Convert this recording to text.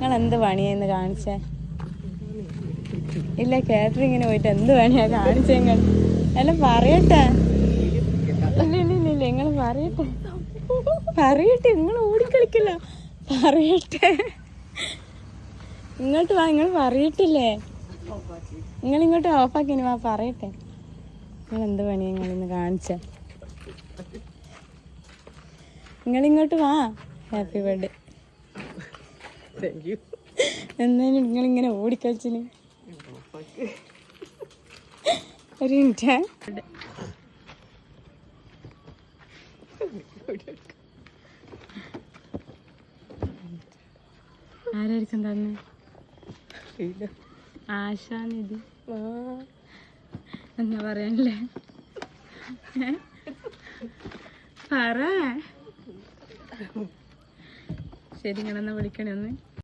നിങ്ങൾ എന്ത് പണിയാന്ന് കാണിച്ചേ? ഇല്ല, കാറ്ററിങ്ങിന് പോയിട്ട് എന്ത് പണിയാ കാണിച്ചേ? നിങ്ങൾ എല്ലാം പറയട്ടെ. ഇല്ല ഇല്ല ഇല്ല ഇല്ല, നിങ്ങൾ പറയട്ടെ പറയട്ടെ. നിങ്ങൾ ഓടിക്കളിക്കില്ല, പറയട്ടെ. ഇങ്ങോട്ട് വാ, നിങ്ങൾ പറയട്ടില്ലേ? നിങ്ങളിങ്ങോട്ട് ഓഫാക്കിനി വാ, പറയട്ടെ. നിങ്ങൾ എന്ത് പണിയാ നിങ്ങളിന്ന് കാണിച്ചേ? നിങ്ങളിങ്ങോട്ട് വാ. Happy birthday. എന്നാലും നിങ്ങളിങ്ങനെ ഓടിക്കളിച്ചിന്. ഒരു മിനിറ്റ്. ആരായിരിക്കും തന്നെ? ആശാനിധി എന്നാ പറയാനല്ലേ? പറ. ശരി, നിങ്ങളെന്നാ വിളിക്കണേ ഒന്ന്.